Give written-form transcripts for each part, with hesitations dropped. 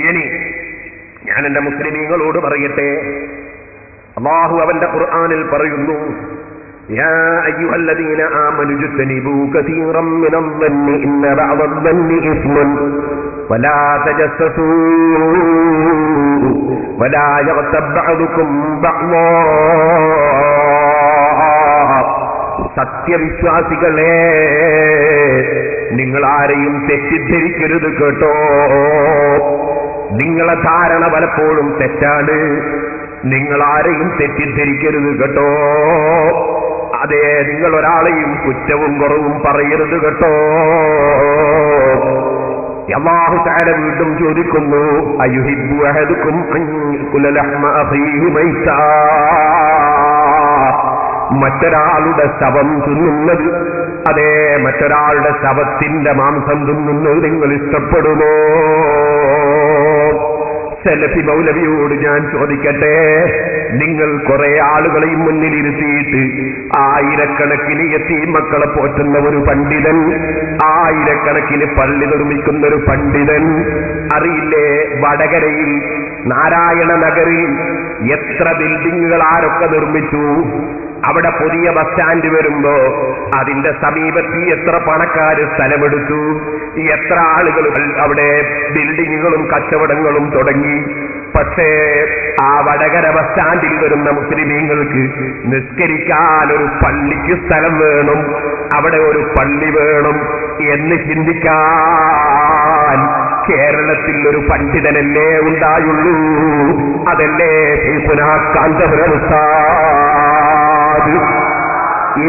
ഇനി ഞാൻ എന്റെ മുസ്ലിമീങ്ങളോട് പറയട്ടെ, അല്ലാഹു അവന്റെ ഖുർആനിൽ പറയുന്നു, യാ അയ്യുഹല്ലദീന ആമനൂ ഇജ്തനിബൂ കസീറൻ മിനൽ-ളന്നി ഇന്ന ബഅദ-ളന്നി ഇസ്മുൻ വലാ തജസ്സസൂ വലാ യഗ്തബ് ബഅദുകും ബഅദാ. സത്യവിശ്വാസികളെ, നിങ്ങൾ ആരെയും തെറ്റിദ്ധരിക്കരുത് കേട്ടോ. നിങ്ങളെ ധാരണ പലപ്പോഴും തെറ്റാണ്. നിങ്ങൾ ആരെയും തെറ്റിദ്ധരിക്കരുത് കേട്ടോ. അതെ, നിങ്ങൾ ഒരാളെയും കുറ്റവും കുറവും പറയരുത് കേട്ടോ. അല്ലാഹു തആല വീണ്ടും ചോദിക്കുന്നു, അയുഹിബ്ബു അഹദുക്കും അൻ യഅകുല ലഹ്മ അഖീഹി മൈതാ. മറ്റൊരാളുടെ ശവം തിന്നുന്നത്, അതേ, മറ്റൊരാളുടെ ശവത്തിന്റെ മാംസം തിന്നുന്നത് നിങ്ങൾ ഇഷ്ടപ്പെടുമോ? സലഫി മൗലവിയോട് ഞാൻ ചോദിക്കട്ടെ, നിങ്ങൾ കുറെ ആളുകളെയും മുന്നിലിരുത്തിയിട്ട് ആയിരക്കണക്കിന് യതീം മക്കളെ പോറ്റുന്ന ഒരു പണ്ഡിതൻ, ആയിരക്കണക്കിന് പള്ളി നിർമ്മിക്കുന്ന ഒരു പണ്ഡിതൻ, അറിയില്ലേ വടകരയിൽ നാരായണ നഗറിൽ എത്ര ബിൽഡിങ്ങുകൾ ആരൊക്കെ നിർമ്മിച്ചു? അവിടെ പുതിയ ബസ് സ്റ്റാൻഡ് വരുമ്പോ അതിന്റെ സമീപത്ത് എത്ര പണക്കാര് സ്ഥലമെടുത്തു, എത്ര ആളുകൾ അവിടെ ബിൽഡിങ്ങുകളും കച്ചവടങ്ങളും തുടങ്ങി. പക്ഷേ ആ വടകര ബസ് സ്റ്റാൻഡിൽ വരുന്ന മുസ്ലിമീങ്ങൾക്ക് നിസ്കരിക്കാൻ ഒരു പള്ളിക്ക് സ്ഥലം വേണം, അവിടെ ഒരു പള്ളി വേണം എന്ന് ചിന്തിക്കാൻ കേരളത്തിൽ ഒരു പണ്ഡിതനല്ലേ ഉണ്ടായുള്ളൂ. അതല്ലേ ശൈഖുനാ കാന്തപുരം ഉസ്താദ്.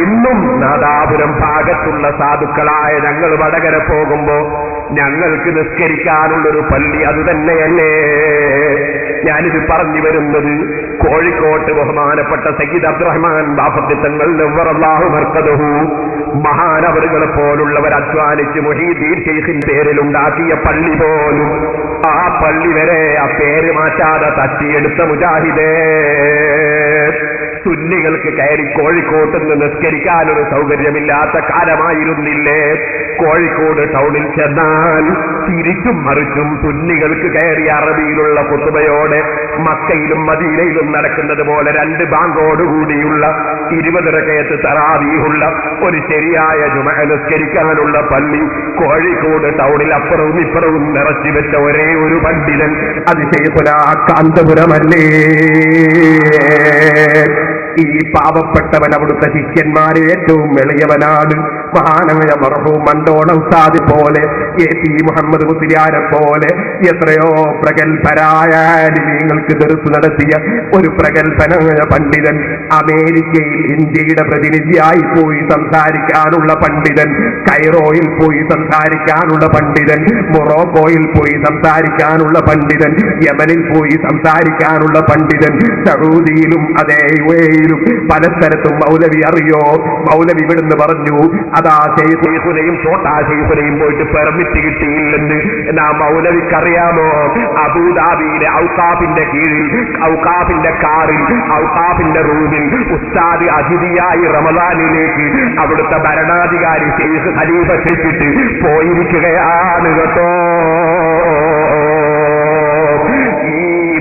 ഇന്നും നാദാപുരം ഭാഗത്തുള്ള സാധുക്കളായ ഞങ്ങൾ വടകര പോകുമ്പോ ഞങ്ങൾക്ക് നിസ്കരിക്കാനുള്ളൊരു പള്ളി അതുതന്നെയല്ലേ. ഞാനിത് പറഞ്ഞു വരുന്നത് കോഴിക്കോട്ട് ബഹുമാനപ്പെട്ട സയ്യിദ് അബ്ദുറഹ്മാൻ ബാഫഖി തങ്ങൾ നവ്വറല്ലാഹു മർക്കദഹു മഹാനവറുകളെ പോലുള്ളവർ അധ്വാനിച്ച് മുഹീദ്ദീൻ ശൈഖിന്റെ പേരിലുണ്ടാക്കിയ പള്ളി പോലും ആ പള്ളി വരെ ആ പേര് മാറ്റാതെ തട്ടിയെടുത്ത മുജാഹിദേ. സുന്നികൾക്ക് കയറി കോഴിക്കോട്ട് നിന്ന് നിസ്കരിക്കാനൊരു സൗകര്യമില്ലാത്ത കാലമായിരുന്നില്ലേ? കോഴിക്കോട് ടൗണിൽ ചെന്നാൽ തിരിച്ചും മറിച്ചും സുന്നികൾക്ക് കയറി അറബിയിലുള്ള ഖുതുബയോടെ മക്കയിലും മദീനയിലും നടക്കുന്നത് പോലെ 2 ബാങ്കോടുകൂടിയുള്ള 20 റകഅത്ത് തറാവീഹുള്ള ഒരു ശരിയായ ജുമഅ നിസ്കരിക്കാനുള്ള പള്ളി കോഴിക്കോട് ടൗണിൽ അപ്പുറവും ഇപ്പുറവും നിറച്ചു വെച്ച ഒരേ ഒരു പണ്ഡിതൻ അത് ശൈഖുനാ കാന്തപുരമല്ലേ. ഈ പാവപ്പെട്ടവൻ അവിടുത്തെ ശിഷ്യന്മാരെ ഏറ്റവും എളിയവനാണ്. മഹാനായ മർഹൂം മണ്ടോണം ഉസ്താദ് പോലെ, എ.പി. മുഹമ്മദ് മുസ്ലിയാരെ പോലെ എത്രയോ പ്രഗത്ഭരായ ആലിമീങ്ങൾക്ക് ദർസ് നടത്തിയ ഒരു പ്രഗത്ഭനായ പണ്ഡിതൻ, അമേരിക്കയിൽ ഇന്ത്യയുടെ പ്രതിനിധിയായി പോയി സംസാരിക്കാനുള്ള പണ്ഡിതൻ, കൈറോയിൽ പോയി സംസാരിക്കാനുള്ള പണ്ഡിതൻ, മൊറോക്കോയിൽ പോയി സംസാരിക്കാനുള്ള പണ്ഡിതൻ, യമനിൽ പോയി സംസാരിക്കാനുള്ള പണ്ഡിതൻ, സൗദിയിലും അതേ യുഎഇയിലും പല സ്ഥലത്തും മൗലവി അറിയോ? മൗലവി ഇവിടുന്ന് പറഞ്ഞു, അതാ ശൈഖുനെയും ഷോട്ടാ ശൈഖുനെയും പോയിട്ട് പെർമിറ്റ് കിട്ടിയില്ലെന്ന്. എന്നാ മൗലവിക്കറിയാമോ? അബൂദാബിയിലെ ഔക്കാഫിന്റെ കീഴിൽ, ഔക്കാഫിന്റെ കാറിൽ, ഔക്കാഫിന്റെ റൂമിൽ ഉസ്താദ് അതിഥിയായി റമദാനിലേക്ക് അവിടുത്തെ ഭരണാധികാരി ശൈഖ് ഖലീഫ ക്ഷണിച്ചിട്ട് പോയിരിക്കുകയാണ് കേട്ടോ.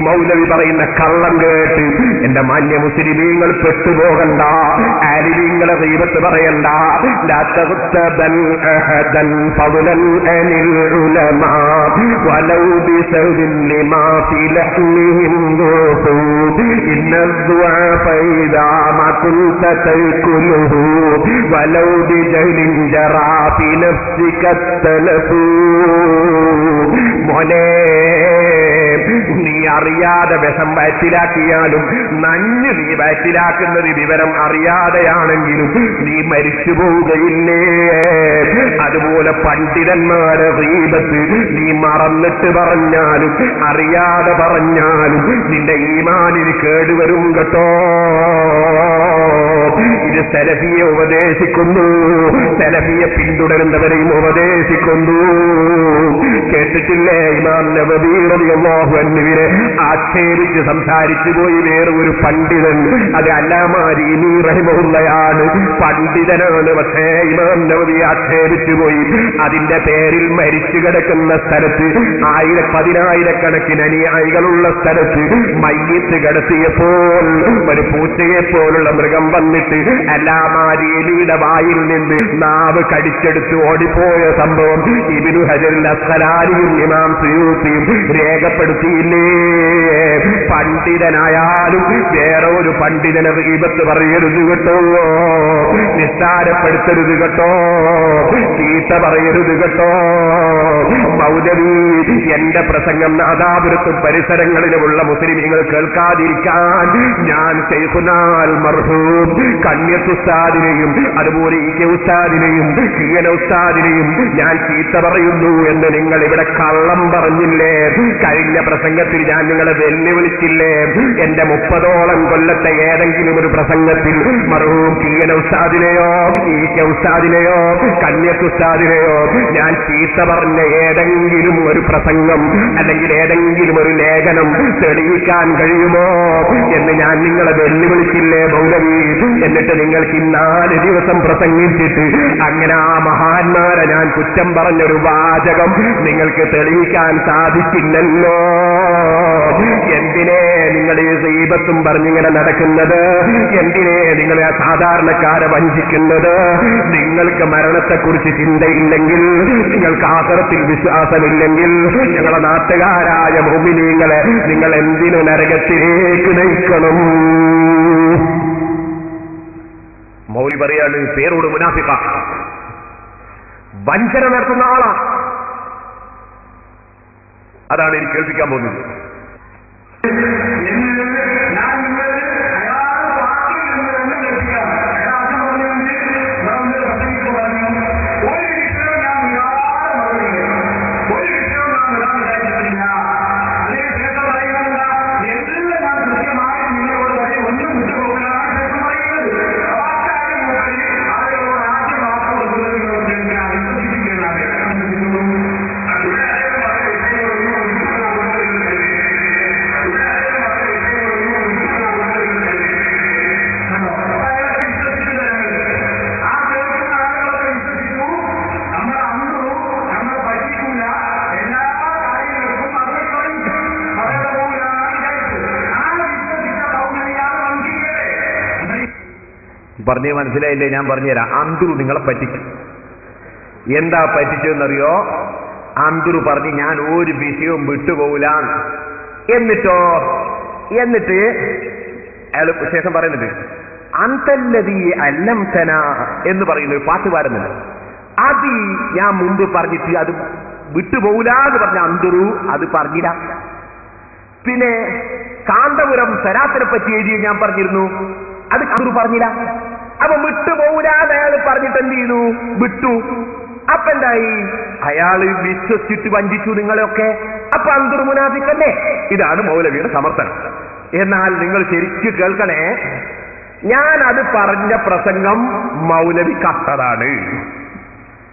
മൗലവി പറയുന്ന കള്ളം കേട്ട് എന്റെ മാന്യ മുസ്ലിമീങ്ങൾ പെട്ടുപോകണ്ട, ആലിമീങ്ങളെ ഗീബത്ത് പറയണ്ട. ലാ തഗ്തബൽ അഹദൻ ഫളൻ അനിൽ ഉലമാ വലൗ ബിസൗദിൻ ലിമാ ഫി ലഹ്മിഹിം ദൂഖു ഇന്ന الضعف إذا ما كنت تأكله ولو بجهل جرى في نفسك التلف. മോനെ, നീ അറിയാതെ വിഷം വയറ്റിലാക്കിയാലും നഞ്ഞ് നീ വയറ്റിലാക്കുന്നത് വിവരം അറിയാതെയാണെങ്കിലും നീ മരിച്ചു പോവുകയില്ലേ? അതുപോലെ പണ്ഡിതന്മാരെ ഗീബത്ത് നീ മറന്നിട്ട് പറഞ്ഞാലും അറിയാതെ പറഞ്ഞാലും നിന്റെ ഈമാനിന് കേടുവരും കേട്ടോ. ഇത് സലഫിയെ ഉപദേശിക്കുന്നു, സലഫിയെ പിന്തുടരുന്നവരെയും ഉപദേശിക്കുന്നു. കേട്ടിട്ടില്ലേ ഇമാം നബവി റളിയല്ലാഹു അൻഹുവിനെ ആക്ഷേപിച്ച് സംസാരിച്ചു പോയി വേറെ ഒരു പണ്ഡിതൻ, അത് അല്ലാമാ റീമി റഹിമഹുള്ളയാണ്. പണ്ഡിതനാണ്, പക്ഷേ ഇമാം നബവി ആക്ഷേപിച്ചു പോയി. അതിന്റെ പേരിൽ മരിച്ചു കിടക്കുന്ന സ്ഥലത്ത് പതിനായിരക്കണക്കിന് അനുയായികളുള്ള സ്ഥലത്ത് മയ്യിത്ത് കിടത്തിയപ്പോൾ ഒരു പൂച്ചയെ പോലുള്ള മൃഗം വന്നിട്ട് അല്ലാമാ റീമിയുടെ വായിൽ നിന്ന് നാവ് കടിച്ചെടുത്ത് ഓടിപ്പോയ സംഭവം ഇബ്നു ഹജറുൽ അസ്ഖലാനിയും ഇമാം സുയൂത്തിയും രേഖപ്പെടുത്തിയില്ലേ? പണ്ഡിതനായാലും വേറെ ഒരു പണ്ഡിതനെ ഗീബത്ത് പറയരുത് കേട്ടോ, നിസ്സാരപ്പെടുത്തരുത് കേട്ടോ, ചീത്ത പറയരുത് കേട്ടോ. മൗലവി എന്റെ പ്രസംഗം നാദാപുരത്തും പരിസരങ്ങളിലുമുള്ള മുസ്ലിമീങ്ങൾ കേൾക്കാതിരിക്കാൻ ഞാൻ ശൈഖുനാൽ മർഹൂം കണ്യത്ത് ഉസ്താദിനെയും അതുപോലെ ഇ.കെ. ഉസ്താദിനെയും കീയന ഉസ്താദിനെയും ഞാൻ ചീത്ത പറയുന്നു എന്ന് നിങ്ങൾ ഇവിടെ കള്ളം പറഞ്ഞില്ലേ? കഴിഞ്ഞ പ്രസംഗത്തിൽ ഞാൻ നിങ്ങളെ വെല്ലുവിളിച്ചില്ലേ? എന്റെ 30ഓളം കൊല്ലത്തെ ഏതെങ്കിലും ഒരു പ്രസംഗത്തിൽ മർഹൂം കീയന ഉസ്താദിനെയോ ഇ.കെ. ഉസ്താദിനെയോ കണ്യത്ത് ഉസ്താദിനെയോ ഞാൻ ചീത്ത പറഞ്ഞ ഏതെങ്കിലും ഒരു പ്രസംഗം അല്ലെങ്കിൽ ഏതെങ്കിലും ഒരു ലേഖനം തെളിയിക്കാൻ കഴിയുമോ എന്ന് ഞാൻ നിങ്ങളെ വെല്ലുവിളിച്ചില്ലേ മൗലവി? എന്നിട്ട് നിങ്ങൾക്ക് 4 ദിവസം പ്രസംഗിച്ചിട്ട് അങ്ങനെ ആ മഹാന്മാരെ ഞാൻ കുറ്റം പറഞ്ഞൊരു വാചകം നിങ്ങൾക്ക് തെളിയിക്കാൻ സാധിക്കില്ലല്ലോ. എന്തിനേ നിങ്ങൾ ഈ ഗീബത്തും പറഞ്ഞിങ്ങനെ നടക്കുന്നത്? എന്തിനേ നിങ്ങൾ ആ സാധാരണക്കാരെ വഞ്ചിക്കുന്നത്? നിങ്ങൾക്ക് മരണത്തെക്കുറിച്ച് ചിന്തയില്ലെങ്കിൽ, നിങ്ങൾക്ക് ആഖിറത്തിൽ വിശ്വാസമില്ലെങ്കിൽ, ഞങ്ങളുടെ നാട്ടുകാരായ മുഅ്മിനീങ്ങളെ നിങ്ങൾ എന്തിനു നരകത്തിലേക്ക് നയിക്കണം? മൗലവി പറയാണ്, പേരോട് മുനാഫിഖ, വഞ്ചന നടത്തുന്ന ആളാ. അതാണ് എനിക്ക് കേൾപ്പിക്കാൻ പോകുന്നത്. പറഞ്ഞ് മനസ്സിലായില്ലേ? ഞാൻ പറഞ്ഞുതരാം. അന്തുറു നിങ്ങളെ പറ്റിച്ചു. എന്താ പറ്റിച്ചെന്നറിയോ? അന്തുറു പറഞ്ഞ് ഞാൻ ഒരു വിഷയവും വിട്ടുപോകില്ല. എന്നിട്ട് അയാൾ ശേഷം പറയുന്നുണ്ട്, അന്തല്ലതീ അല്ലംതന എന്ന് പറയുന്ന ഒരു പാട്ട് പാടുന്നുണ്ട്. അത് ഞാൻ മുമ്പ് പറഞ്ഞിട്ട് അത് വിട്ടുപോകില്ല എന്ന് പറഞ്ഞ അന്തുറു അത് പറഞ്ഞില്ല. പിന്നെ കാന്തപുരം സരാത്തിനെ പറ്റി എഴുതി ഞാൻ പറഞ്ഞിരുന്നു, അത് അന്തുറു പറഞ്ഞില്ല. അപ്പൊ വിട്ടുപോകൂലാന്ന് അയാൾ പറഞ്ഞിട്ട് എന്ത് ചെയ്തു? വിട്ടു. അപ്പൊ എന്തായി? അയാള് വിശ്വസിച്ചിട്ട് വഞ്ചിച്ചു നിങ്ങളെയൊക്കെ. അപ്പൊ അന്തുറു മുനാഫിക്കല്ലേ? ഇതാണ് മൗലവിയുടെ സമർത്ഥനം. എന്നാൽ നിങ്ങൾ ശരിക്കും കേൾക്കണേ, ഞാൻ അത് പറഞ്ഞ പ്രസംഗം മൗലവി കത്തതാണ്.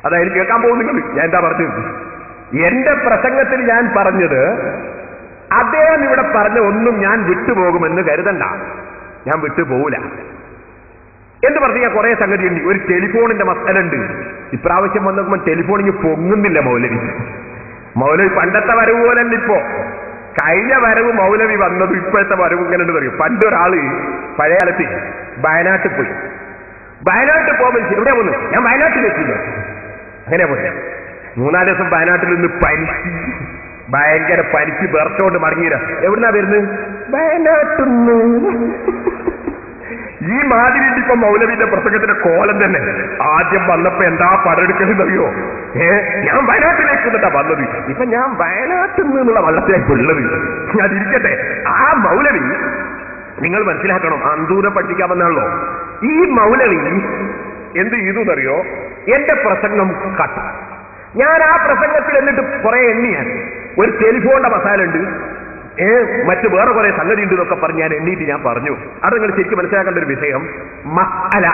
അതായത് കേൾക്കാൻ പോകും നിങ്ങൾ. ഞാൻ എന്താ പറഞ്ഞത്? എന്റെ പ്രസംഗത്തിൽ ഞാൻ പറഞ്ഞത് അദ്ദേഹം ഇവിടെ പറഞ്ഞ ഒന്നും ഞാൻ വിട്ടുപോകുമെന്ന് കരുതണ്ട. ഞാൻ വിട്ടുപോകൂല എന്ന് പറഞ്ഞാൽ കുറെ സംഗതി ഉണ്ട്. ഒരു ടെലിഫോണിന്റെ മസലുണ്ട്. ഇപ്രാവശ്യം വന്ന് നോക്കുമ്പോൾ ടെലിഫോണിങ് പൊങ്ങുന്നില്ല മൗലവി പണ്ടത്തെ വരവ് പോലെ അല്ല ഇപ്പോ. കഴിഞ്ഞ വരവ് മൗലവി വന്നത് ഇപ്പോഴത്തെ വരവ് ഇങ്ങനെ പറയും. പണ്ടൊരാള് പഴയ കാലത്ത് വയനാട്ടിൽ പോയി. വയനാട്ടിൽ പോകുമ്പോൾ എവിടെയാ പോകുന്നത്? ഞാൻ വയനാട്ടിലെത്തില്ല. അങ്ങനെ പോയി 3-4 ദിവസം വയനാട്ടിൽ നിന്ന് ഭയങ്കര പരിച്ച് ബെർത്തോണ്ട് മടങ്ങിയില്ല. എവിടുന്നാ വരുന്നത്? വയനാട്ടിന്ന്. ഈ മാതിരി ഇപ്പൊ മൗലവിന്റെ പ്രസംഗത്തിന്റെ കോലം തന്നെ. ആദ്യം വന്നപ്പോ എന്താ പടെടുക്കണമെന്നറിയോ? ഞാൻ വയനാട്ടിലേക്ക് എന്നിട്ടാ വന്നത്. ഇപ്പൊ ഞാൻ വയനാട്ടിൽ നിന്നുള്ള വള്ളത്തിലേക്ക് ഉള്ളത്. അതിരിക്കട്ടെ. ആ മൗലവി നിങ്ങൾ മനസ്സിലാക്കണം, അന്തൂരെ പഠിക്കാൻ വന്നാണല്ലോ. ഈ മൗലവി എന്ത് ചെയ്തു എന്നറിയോ? എന്റെ പ്രസംഗം കട്ടു. ഞാൻ ആ പ്രസംഗത്തിൽ എന്നിട്ട് കുറെ എണ്ണിയാണ്. ഒരു ടെലിഫോണിന്റെ മസാല ഉണ്ട്, മറ്റു വേറെ കുറെ സംഗതി ഉണ്ട് എന്നൊക്കെ പറഞ്ഞ് ഞാൻ എണ്ണീറ്റ് ഞാൻ പറഞ്ഞു. അത് നിങ്ങൾ ശരിക്കും മനസ്സിലാക്കേണ്ട ഒരു വിഷയം മസാല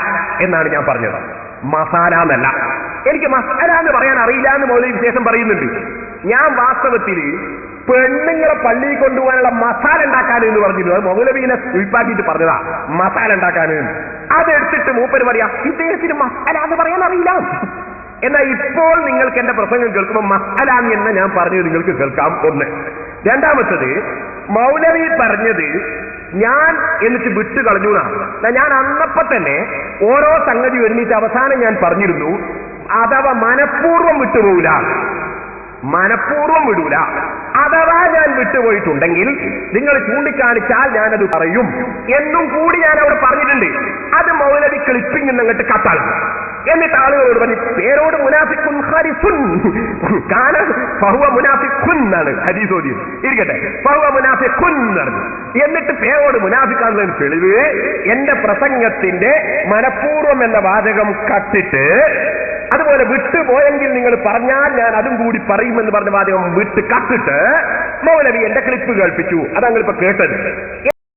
എന്നാണ് ഞാൻ പറഞ്ഞത്, മസാല എന്നല്ല. എനിക്ക് മസാല എന്ന് പറയാൻ അറിയില്ല എന്ന് മൗലവി വിശേഷം പറയുന്നുണ്ട്. ഞാൻ വാസ്തവത്തിൽ പെണ്ണുങ്ങളെ പള്ളിയിൽ കൊണ്ടുപോകാനുള്ള മസാല ഉണ്ടാക്കാൻ എന്ന് പറഞ്ഞിരുന്നു. അത് മൗലവീനെ ഉൾപ്പാക്കിയിട്ട് പറഞ്ഞതാ, മസാല ഉണ്ടാക്കാൻ. അതെടുത്തിട്ട് മൂപ്പര് പറയാ ഇദ്ദേഹത്തിന് മസാല എന്ന് പറയാൻ അറിയില്ല. എന്നാൽ ഇപ്പോൾ നിങ്ങൾക്ക് എന്റെ പ്രസംഗം കേൾക്കുമ്പോൾ മസാല എന്ന് ഞാൻ പറഞ്ഞത് നിങ്ങൾക്ക് കേൾക്കാം. ഒന്ന്. രണ്ടാമത്തത്, മൗലവി പറഞ്ഞത് ഞാൻ എന്നിട്ട് വിട്ടു കളഞ്ഞു എന്നാണ്. ഞാൻ അന്നപ്പോ തന്നെ ഓരോ സംഗതി ഒരുമിച്ച് അവസാനം ഞാൻ പറഞ്ഞിരുന്നു, അഥവാ മനഃപൂർവ്വം വിട്ടുപോകില്ല, മനഃപൂർവ്വം വിടൂല. അഥവാ ഞാൻ വിട്ടുപോയിട്ടുണ്ടെങ്കിൽ നിങ്ങൾ ചൂണ്ടിക്കാണിച്ചാൽ ഞാനത് പറയും എന്നും കൂടി ഞാൻ അവിടെ പറഞ്ഞിട്ടുണ്ട്. അത് മൗലവി ക്ലിപ്പിംഗ് എന്നങ്ങോട്ട് കത്താണ്. എന്നിട്ട് ആളുകളോട് പറഞ്ഞു പേരോട് മുനാഫിഖുൻ ഖാരിഫുൻ കാന ഫഹുവ മുനാഫിഖുൻ എന്നാണ് ഹദീസോദി ഇരിക്കട്ടെ, ഫഹുവ മുനാഫിഖുൻ എന്നാണ്. എന്നിട്ട് പേരോട് മുനാഫിഖാണെന്ന് തെളിവ് എന്റെ പ്രസംഗത്തിന്റെ മനഃപൂർവ്വം എന്ന വാചകം കട്ടിട്ട്, അതുപോലെ വിട്ടുപോയെങ്കിൽ നിങ്ങൾ പറഞ്ഞാൽ ഞാൻ അതും കൂടി പറയുമെന്ന് പറഞ്ഞ വാചകം വിട്ട് കട്ടിട്ട് മൗലവി എന്റെ ക്ലിപ്പ് കേൾപ്പിച്ചു. അതങ്ങളിപ്പോ കേട്ടത്.